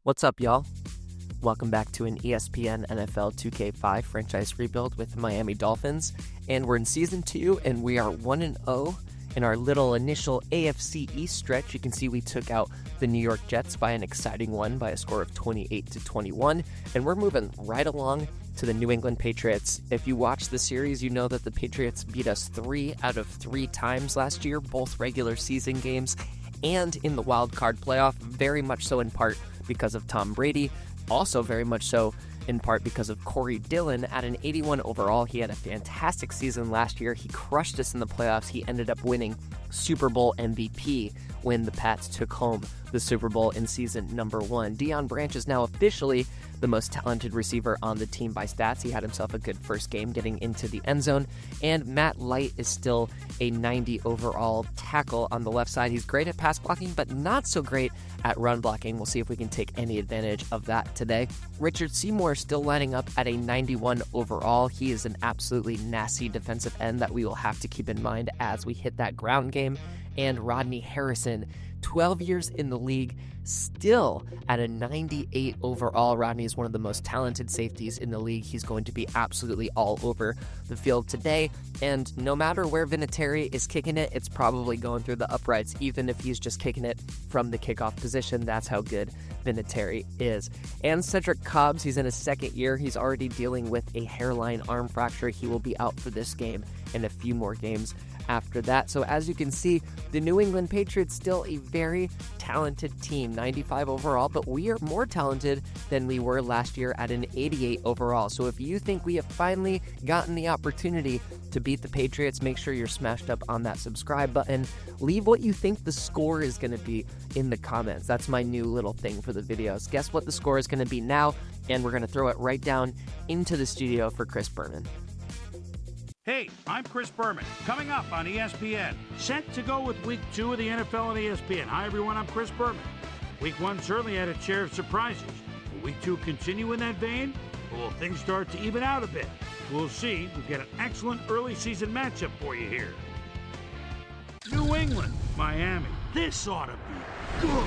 What's up, y'all? Welcome back to an ESPN NFL 2K5 franchise rebuild with the Miami Dolphins. And we're in Season 2, and we are 1-0 in our little initial AFC East stretch. You can see we took out the New York Jets by an exciting one by a score of 28-21. And we're moving right along to the New England Patriots. If you watch the series, you know that the Patriots beat us 3 out of 3 times last year, both regular season games and in the wild card playoff, very much so in part because of Tom Brady, also very much so in part because of Corey Dillon at an 81 overall. He had a fantastic season last year. He crushed us in the playoffs. He ended up winning Super Bowl MVP when the Pats took home the Super Bowl in season number 1. Deion Branch is now officially the most talented receiver on the team by stats. He had himself a good first game getting into the end zone. And Matt Light is still a 90 overall tackle on the left side. He's great at pass blocking, but not so great at run blocking. We'll see if we can take any advantage of that today. Richard Seymour still lining up at a 91 overall. He is an absolutely nasty defensive end that we will have to keep in mind as we hit that ground game. And Rodney Harrison, 12 years in the league, still at a 98 overall. Rodney is one of the most talented safeties in the league. He's going to be absolutely all over the field today. And no matter where Vinatieri is kicking it, it's probably going through the uprights, even if he's just kicking it from the kickoff position. That's how good Vinatieri is. And Cedric Cobbs, he's in his second year. He's already dealing with a hairline arm fracture. He will be out for this game and a few more games after that. So as you can see, the New England Patriots still a very talented team, 95 overall, but we are more talented than we were last year at an 88 overall. So if you think we have finally gotten the opportunity to beat the Patriots, make sure you're smashed up on that subscribe button. Leave what you think the score is going to be in the comments. That's my new little thing for the videos. Guess what the score is going to be now, and we're going to throw it right down into the studio for Chris Berman. Hey, I'm Chris Berman. Coming up on ESPN, set to go with Week 2 of the NFL on ESPN. Hi, everyone. I'm Chris Berman. Week 1 certainly had its share of surprises. Will Week 2 continue in that vein, or will things start to even out a bit? We'll see. We've got an excellent early season matchup for you here. New England, Miami. This ought to be good.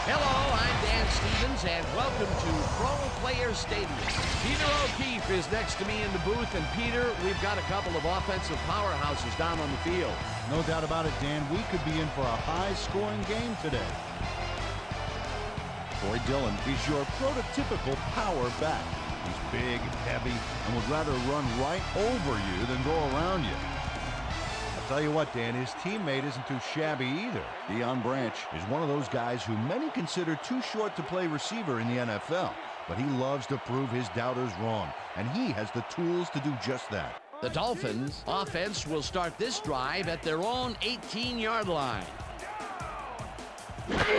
Hello, I'm Dan Stevens, and welcome to Pro Player Stadium. Peter O'Keefe is next to me in the booth, and Peter, we've got a couple of offensive powerhouses down on the field. No doubt about it, Dan. We could be in for a high-scoring game today. Corey Dillon is your prototypical power back. He's big, heavy, and would rather run right over you than go around you. Tell you what, Dan, his teammate isn't too shabby either. Deion Branch is one of those guys who many consider too short to play receiver in the NFL, but he loves to prove his doubters wrong, and he has the tools to do just that. The Dolphins' offense will start this drive at their own 18-yard line. Williams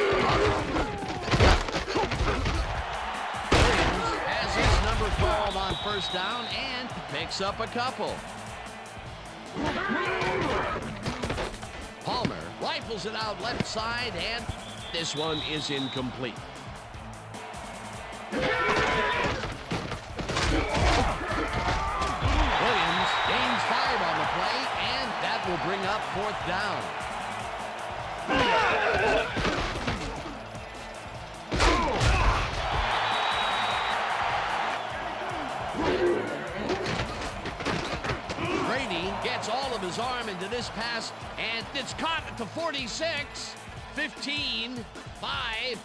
has his number called on first down and picks up a couple. Palmer rifles it out left side, and this one is incomplete. Williams gains 5 on the play, and that will bring up 4th down. Gets all of his arm into this pass, and it's caught at the 46, 15, 5,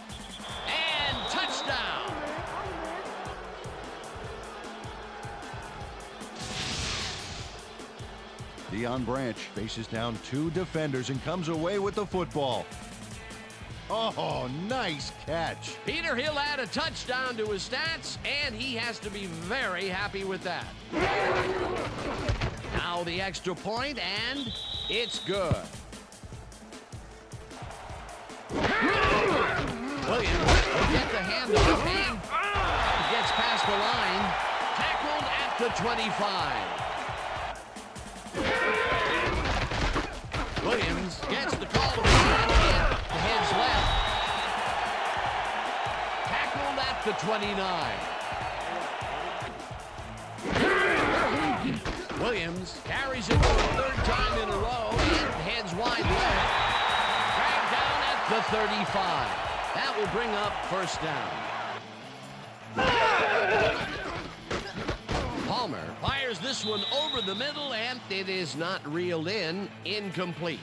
and touchdown. Deion Branch faces down 2 defenders and comes away with the football. Oh, nice catch. Peter, he'll add a touchdown to his stats, and he has to be very happy with that. Now the extra point, and it's good. Williams will get the handoff and gets past the line. Tackled at the 25. Williams gets the call to the line and heads left. Tackled at the 29. Williams carries it for a 3rd time in a row and heads wide left. Dragged the 35. That will bring up first down. Palmer fires this one over the middle, and it is not reeled in. Incomplete.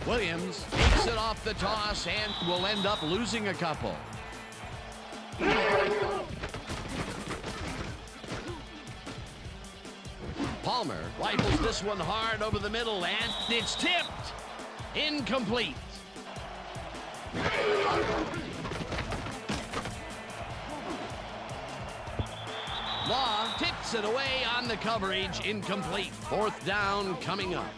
Williams takes it off the toss and will end up losing a couple. Palmer rifles this one hard over the middle, and it's tipped. Incomplete. Law tips it away on the coverage. Incomplete. Fourth down coming up.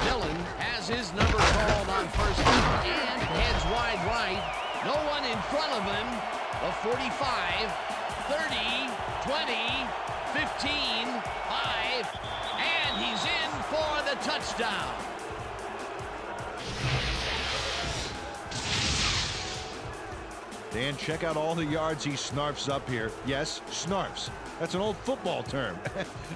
Dillon has his number called on first down and heads wide right. No one in front of him. The 45, 30, 20, 15, 5, and he's in for the touchdown. Dan, check out all the yards he snarfs up here. Yes, snarfs. That's an old football term.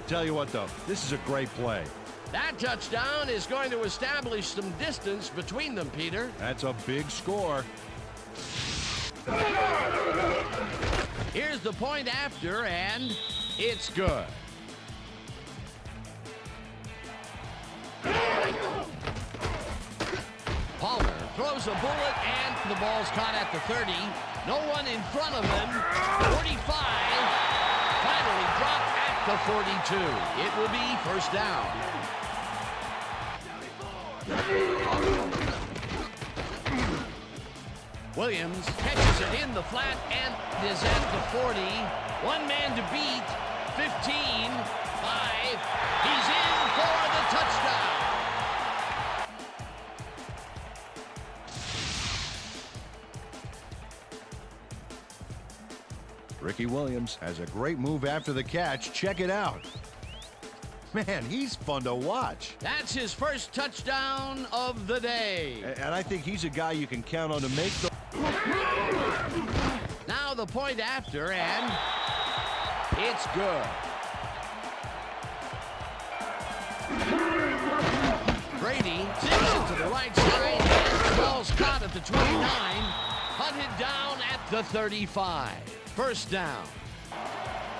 Tell you what, though, this is a great play. That touchdown is going to establish some distance between them, Peter. That's a big score. Here's the point after, and it's good. Palmer throws a bullet, and the ball's caught at the 30. No one in front of him. 45. Finally dropped at the 42. It will be first down. Williams catches it in the flat and is at the 40. One man to beat. 15. 5. He's in for the touchdown. Ricky Williams has a great move after the catch. Check it out. Man, he's fun to watch. That's his first touchdown of the day. And I think he's a guy you can count on to make the... Now the point after, and it's good. Brady takes it to the right side, and the ball's caught at the 29, hunted down at the 35. First down.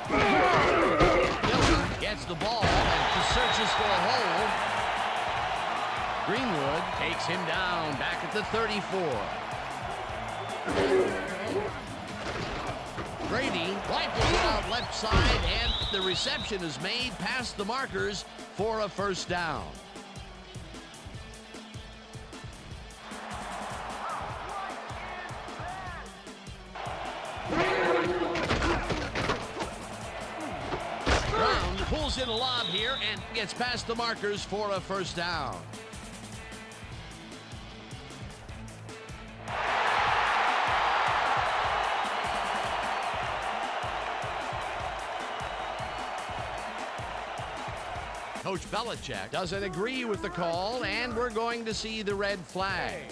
Dillon gets the ball and searches for a hole. Greenwood takes him down back at the 34. Brady rifles it out left side, and the reception is made past the markers for a first down. Brown pulls in a lob here and gets past the markers for a first down. Coach Belichick doesn't agree with the call, and we're going to see the red flag.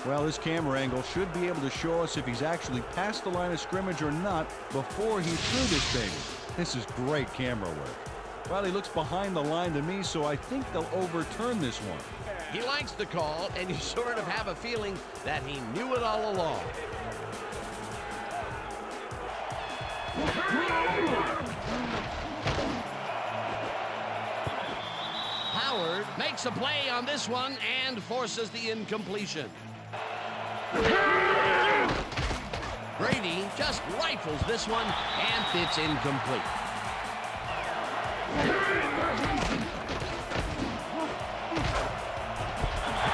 Well, this camera angle should be able to show us if he's actually past the line of scrimmage or not before he threw this baby. This is great camera work. Well, he looks behind the line to me, so I think they'll overturn this one. He likes the call, and you sort of have a feeling that he knew it all along. Howard makes a play on this one and forces the incompletion. Brady just rifles this one, and it's incomplete.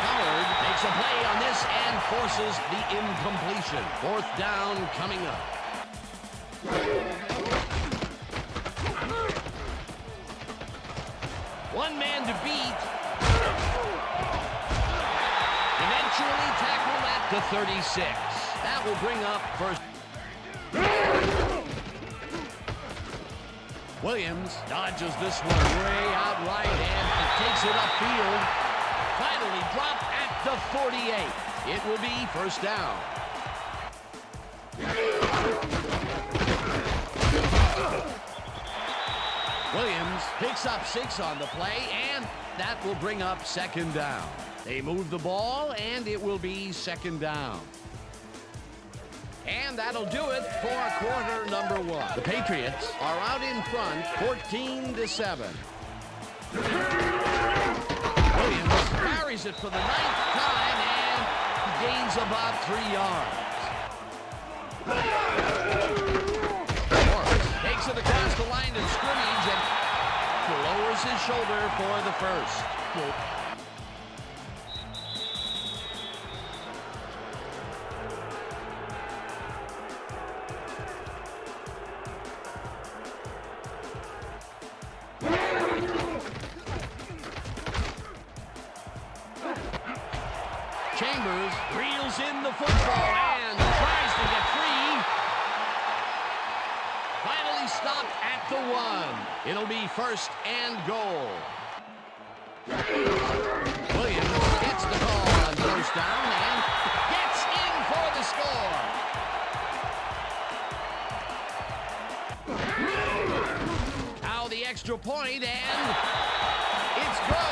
Howard makes a play on this and forces the incompletion. Fourth down coming up. One man to beat. Eventually tackled at the 36. That will bring up first. Williams dodges this one way out right and takes it upfield. Finally dropped at the 48. It will be first down. Williams picks up 6 on the play, and that will bring up second down. They move the ball, and it will be second down. And that'll do it for quarter number 1. The Patriots are out in front, 14-7. Williams carries it for the 9th time, and gains about 3 yards. Morris takes it across the line of scrimmage and lowers his shoulder for the first. Chambers reels in the football and tries to get free. Finally stopped at the 1. It'll be first and goal. Williams gets the call on first down and gets in for the score. Now the extra point, and it's good.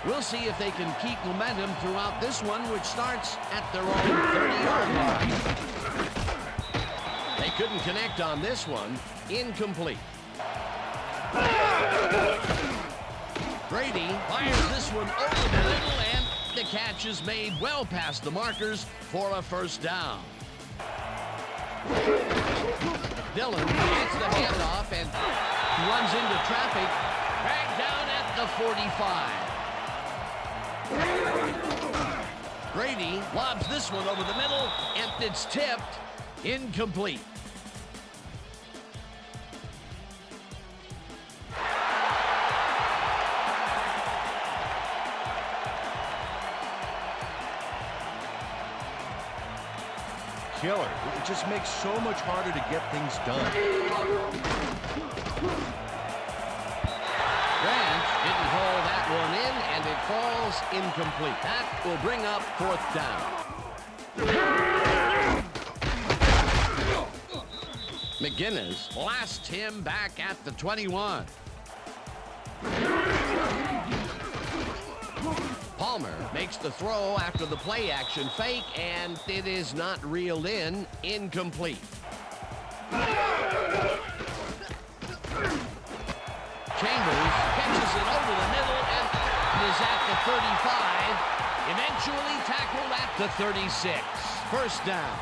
We'll see if they can keep momentum throughout this one, which starts at their own 30-yard line. They couldn't connect on this one. Incomplete. Brady fires this one over the middle, and the catch is made well past the markers for a first down. Dillon gets the handoff and runs into traffic, dragged down at the 45. Brady lobs this one over the middle, and it's tipped. Incomplete. Killer. It just makes so much harder to get things done. Grant didn't haul that one in, and it falls incomplete. That will bring up fourth down. McGinnis blasts him back at the 21. Palmer makes the throw after the play-action fake, and it is not reeled in. Incomplete. Chambers catches it over the middle and is at the 35. Eventually tackled at the 36. First down.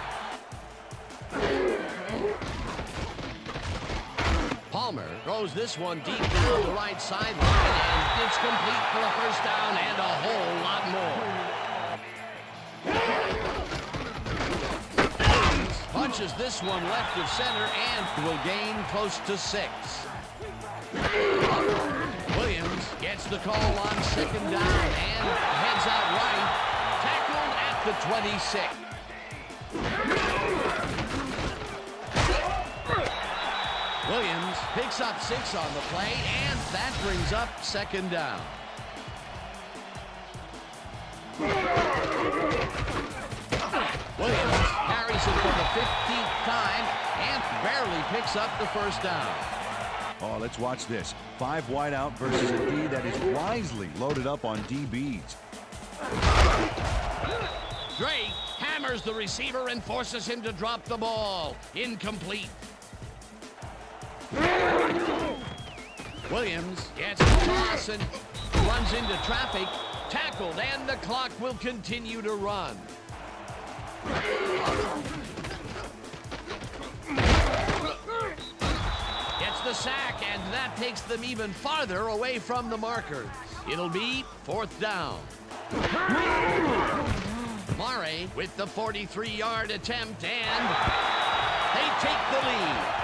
Palmer throws this one deep down the right sideline, and it's complete for a first down and a whole lot more. Punches this one left of center and will gain close to 6. Williams gets the call on second down and heads out right, tackled at the 26. Williams picks up 6 on the play, and that brings up second down. Williams carries it for the 15th time and barely picks up the first down. Oh, let's watch this. 5 wide out versus a D that is wisely loaded up on DBs. Drake hammers the receiver and forces him to drop the ball. Incomplete. Williams gets the toss and runs into traffic. Tackled, and the clock will continue to run. Gets the sack, and that takes them even farther away from the markers. It'll be fourth down. Murray with the 43-yard attempt, and they take the lead.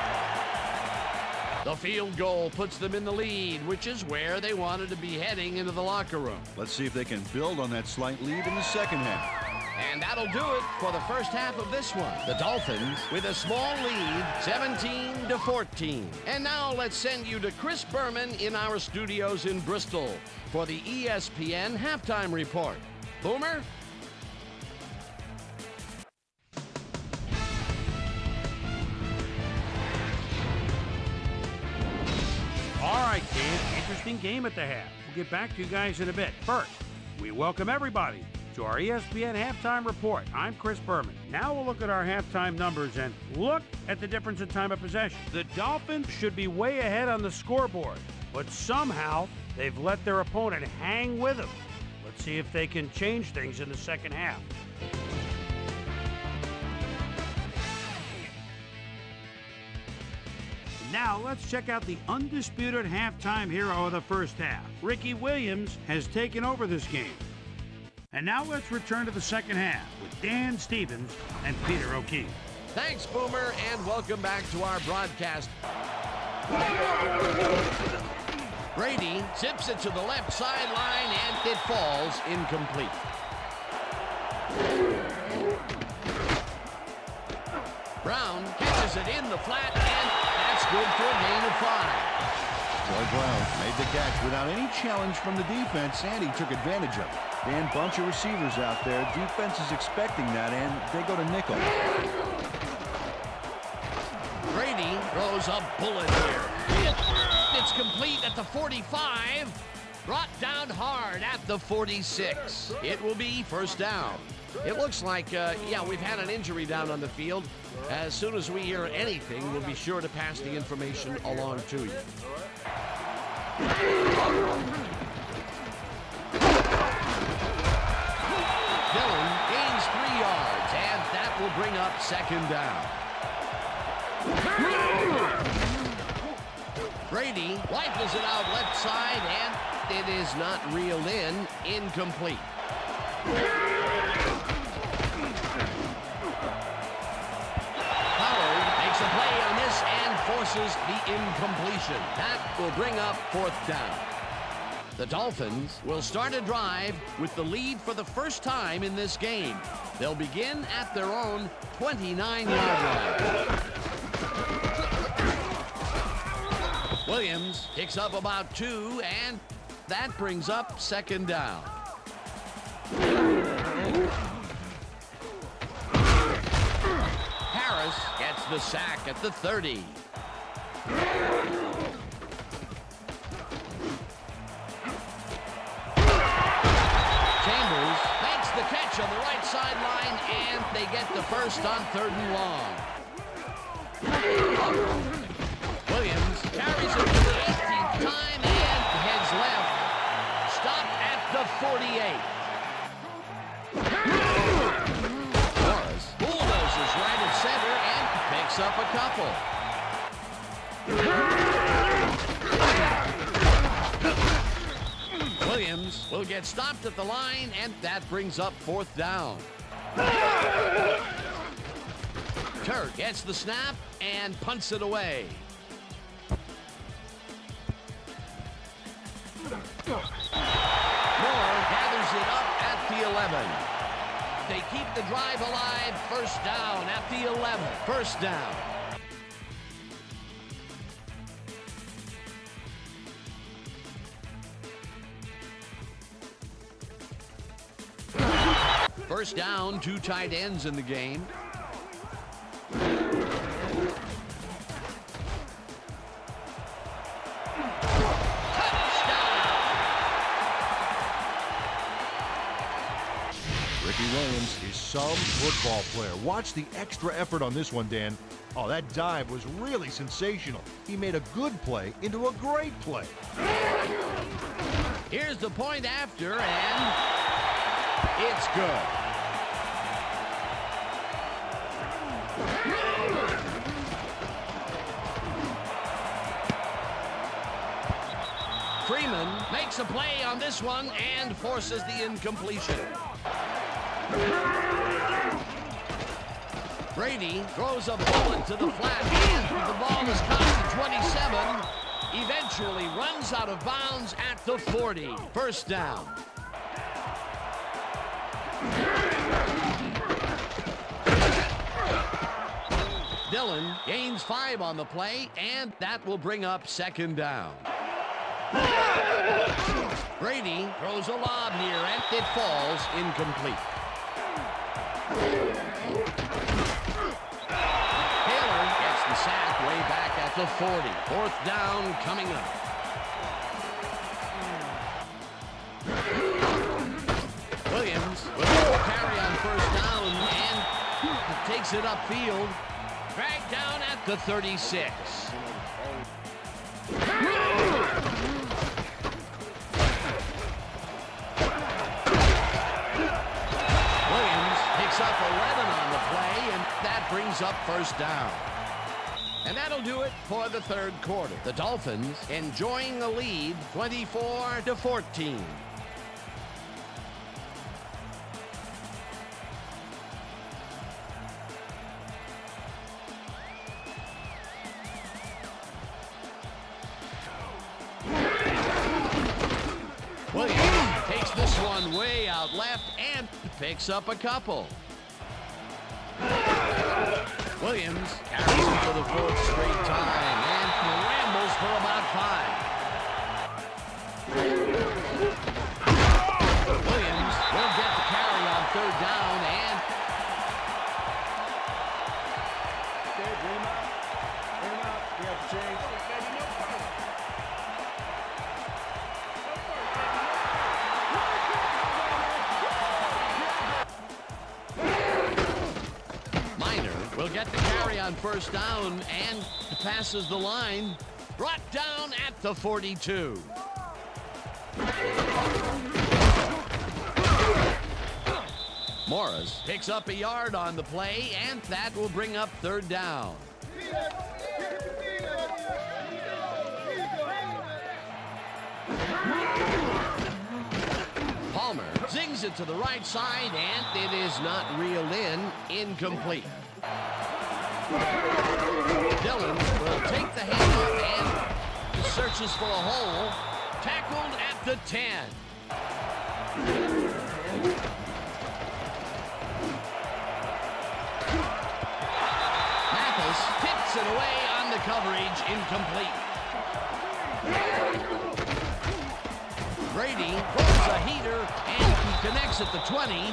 The field goal puts them in the lead, which is where they wanted to be heading into the locker room. Let's see if they can build on that slight lead in the second half. And that'll do it for the first half of this one. The Dolphins with a small lead, 17-14. And now let's send you to Chris Berman in our studios in Bristol for the ESPN Halftime Report. Boomer? All right, Dan, interesting game at the half. We'll get back to you guys in a bit. First, we welcome everybody to our ESPN Halftime Report. I'm Chris Berman. Now we'll look at our halftime numbers and look at the difference in time of possession. The Dolphins should be way ahead on the scoreboard, but somehow they've let their opponent hang with them. Let's see if they can change things in the second half. Now let's check out the undisputed halftime hero of the first half. Ricky Williams has taken over this game. And now let's return to the second half with Dan Stevens and Peter O'Keefe. Thanks, Boomer, and welcome back to our broadcast. Brady zips it to the left sideline, and it falls incomplete. Brown catches it in the flat, and that's good for a gain of 5. Troy Brown made the catch without any challenge from the defense, and he took advantage of it. Dan, bunch of receivers out there. Defense is expecting that, and they go to nickel. Brady throws a bullet here. It's complete at the 45. Brought down hard at the 46. It will be first down. It looks like, we've had an injury down on the field. As soon as we hear anything, we'll be sure to pass the information along to you. Dillon gains 3 yards, and that will bring up second down. Brady rifles it out left side, and it is not reeled in. Incomplete. Howard makes a play on this and forces the incompletion. That will bring up fourth down. The Dolphins will start a drive with the lead for the first time in this game. They'll begin at their own 29-yard line. Williams picks up about 2, and that brings up second down. Harris gets the sack at the 30. Chambers makes the catch on the right sideline, and they get the first on 3rd and long. Williams carries it to the 18th time and heads left. Stopped at the 48. Morris bulldozes right at center and picks up a couple. Williams will get stopped at the line, and that brings up fourth down. Turk gets the snap and punts it away. Moore gathers it up at the 11. They keep the drive alive. First down at the 11. First down. First down, 2 tight ends in the game. Williams is some football player. Watch the extra effort on this one, Dan. Oh, that dive was really sensational. He made a good play into a great play. Here's the point after, and it's good. Freeman makes a play on this one and forces the incompletion. Brady throws a bullet to the flat, and the ball is caught at the 27. Eventually runs out of bounds at the 40. First down. Dillon gains 5 on the play, and that will bring up second down. Brady throws a lob near, and it falls incomplete. Taylor gets the sack way back at the 40. Fourth down coming up. Williams will carry on first down and takes it upfield. Dragged down at the 36. Williams picks up 11 on the play, and that brings up first down. And that'll do it for the third quarter. The Dolphins enjoying the lead 24-14. Williams takes this one way out left and picks up a couple. Williams carries it for the fourth straight time and rambles for about 5. Williams will get the carry on third down and We have to change. will get the carry on first down and passes the line. Brought down at the 42. Morris picks up a yard on the play, and that will bring up third down. Palmer zings it to the right side, and it is not reeled in. Incomplete. Dillon will take the handoff and searches for a hole. Tackled at the 10. Mathis tips it away on the coverage. Incomplete. Brady throws a heater, and he connects at the 20.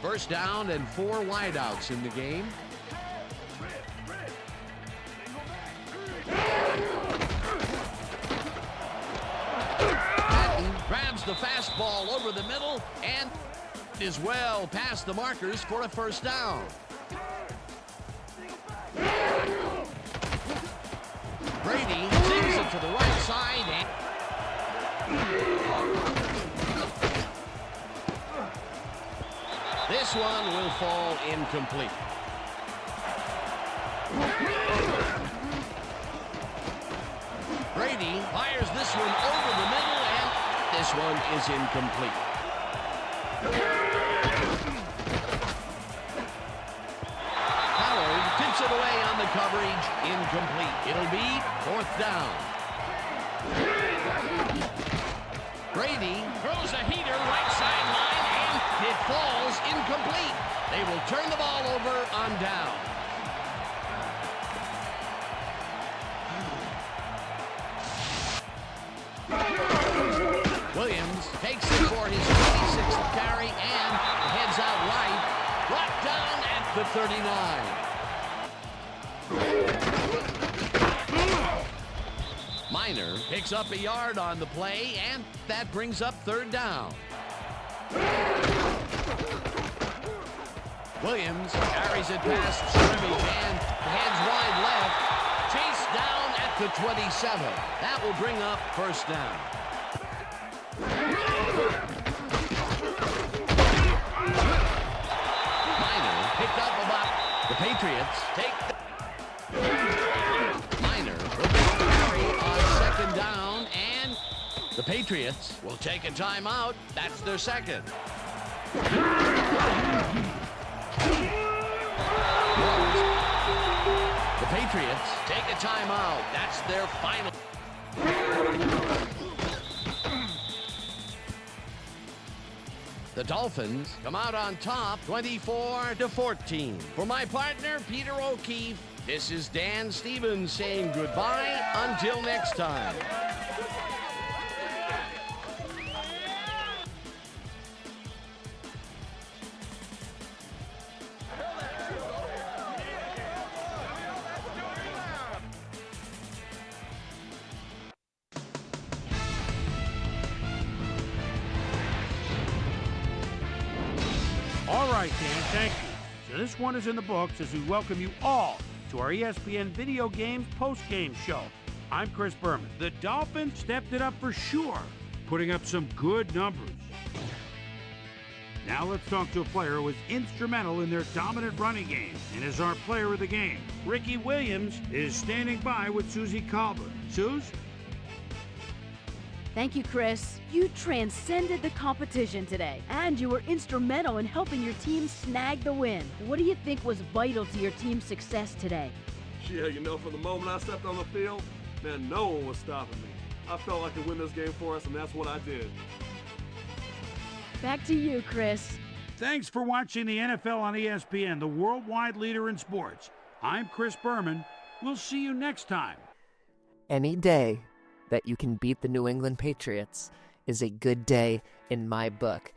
First down and 4 wideouts in the game. Patton grabs the fastball over the middle and is well past the markers for a first down. Brady sends it to the right side and this one will fall incomplete. Brady fires this one over the middle, and this one is incomplete. Howard tips it away on the coverage. Incomplete. It'll be fourth down. Brady throws a heater right sideline, and it falls incomplete. They will turn the ball over on down. Williams takes it for his 26th carry and heads out right. Brought down at the 39. Minor picks up a yard on the play, and that brings up third down. Williams carries it past scrimmage and heads wide left. Chased down at the 27. That will bring up first down. Minor picked up about the Patriots. Minor will get the carry on second down, and the Patriots will take a timeout. That's their second. The Patriots take a timeout. That's their final. The Dolphins come out on top 24-14. For my partner, Peter O'Keefe, this is Dan Stevens saying goodbye until next time. All right, Dan, thank you. So this one is in the books as we welcome you all to our ESPN Video Games post-game show. I'm Chris Berman. The Dolphins stepped it up for sure, putting up some good numbers. Now let's talk to a player who was instrumental in their dominant running game and is our player of the game. Ricky Williams is standing by with Susie Colbert. Suze? Thank you, Chris. You transcended the competition today, and you were instrumental in helping your team snag the win. What do you think was vital to your team's success today? Yeah, from the moment I stepped on the field, man, no one was stopping me. I felt like I could win this game for us, and that's what I did. Back to you, Chris. Thanks for watching the NFL on ESPN, the worldwide leader in sports. I'm Chris Berman. We'll see you next time. Any day that you can beat the New England Patriots is a good day in my book.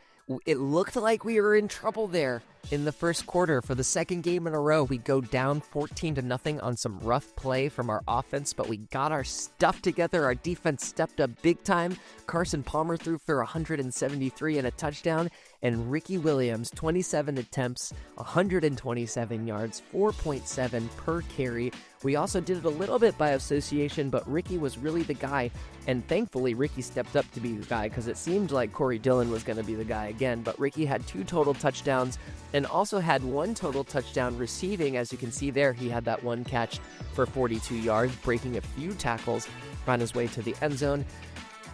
It looked like we were in trouble there in the first quarter. For the second game in a row, we go down 14-0 on some rough play from our offense, but we got our stuff together. Our defense stepped up big time. Carson Palmer threw for 173 and a touchdown, and Ricky Williams, 27 attempts, 127 yards, 4.7 per carry. We also did it a little bit by association, but Ricky was really the guy, and thankfully Ricky stepped up to be the guy because it seemed like Corey Dillon was going to be the guy again, but Ricky had 2 total touchdowns and also had 1 total touchdown receiving. As you can see there, he had that 1 catch for 42 yards, breaking a few tackles on his way to the end zone.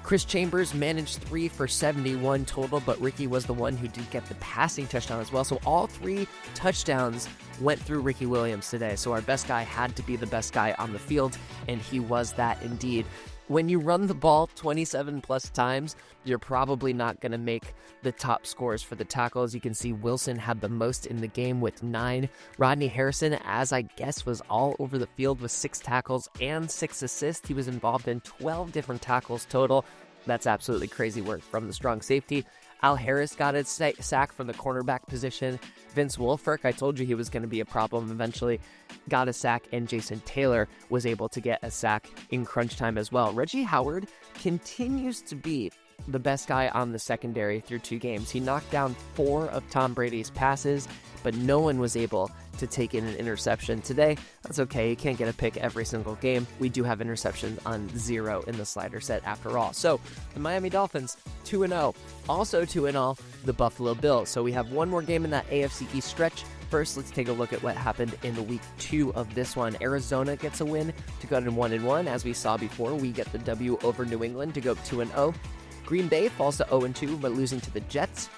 Chris Chambers managed 3 for 71 total, but Ricky was the one who did get the passing touchdown as well. So all 3 touchdowns went through Ricky Williams today. So our best guy had to be the best guy on the field, and he was that indeed. When you run the ball 27 plus times, you're probably not going to make the top scores for the tackles. You can see Wilson had the most in the game with 9. Rodney Harrison, as I guess, was all over the field with 6 tackles and 6 assists. He was involved in 12 different tackles total. That's absolutely crazy work from the strong safety. Al Harris got a sack from the cornerback position. Vince Wilfork, I told you he was going to be a problem eventually, got a sack, and Jason Taylor was able to get a sack in crunch time as well. Reggie Howard continues to be the best guy on the secondary through 2 games. He knocked down 4 of Tom Brady's passes, but no one was able to take in an interception today. That's okay. You can't get a pick every single game. We do have interceptions on 0 in the slider set after all. So the Miami Dolphins, 2-0. Also 2-0, the Buffalo Bills. So we have one more game in that AFC East stretch. First, let's take a look at what happened in week 2 of this one. Arizona gets a win to go to 1-1. As we saw before, we get the W over New England to go 2-0. Green Bay falls to 0-2, but losing to the Jets.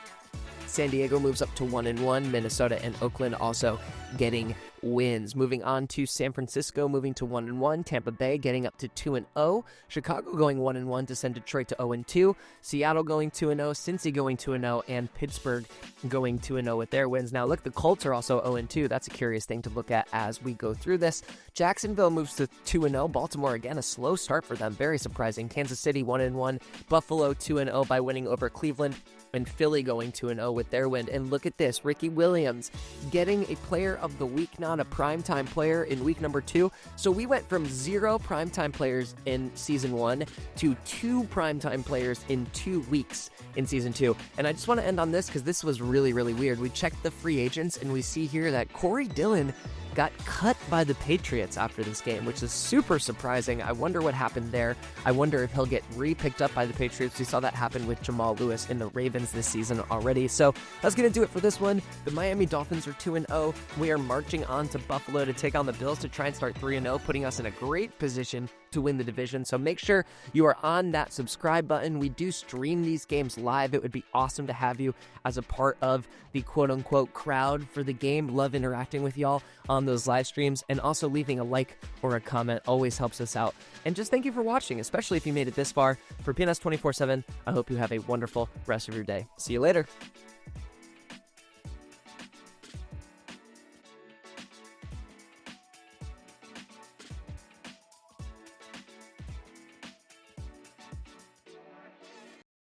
San Diego moves up to 1-1. Minnesota and Oakland also getting wins. Moving on to San Francisco, moving to 1-1. Tampa Bay getting up to 2-0. Chicago going 1-1 to send Detroit to 0-2. Seattle going 2-0. Cincy going 2-0. And Pittsburgh going 2-0 with their wins. Now look, the Colts are also 0-2. That's a curious thing to look at as we go through this. Jacksonville moves to 2-0. Baltimore, again, a slow start for them. Very surprising. Kansas City 1-1. Buffalo 2-0 by winning over Cleveland. And Philly going 2-0 with their win. And look at this, Ricky Williams getting a player of the week, not a primetime player in week number 2. So we went from 0 primetime players in season 1 to 2 primetime players in 2 weeks in season 2. And I just want to end on this because this was really, really weird. We checked the free agents and we see here that Corey Dillon got cut by the Patriots after this game, which is super surprising. I wonder what happened there. I wonder if he'll get re-picked up by the Patriots. We saw that happen with Jamal Lewis in the Ravens this season already. So that's going to do it for this one. The Miami Dolphins are 2-0. We are marching on to Buffalo to take on the Bills to try and start 3-0, putting us in a great position to win the division. So make sure you are on that subscribe button. We do stream these games live. It would be awesome to have you as a part of the quote-unquote crowd for the game. Love interacting with y'all on those live streams, and also leaving a like or a comment always helps us out. And just thank you for watching, especially if you made it this far. For PNS 24/7, I hope you have a wonderful rest of your day. See you later.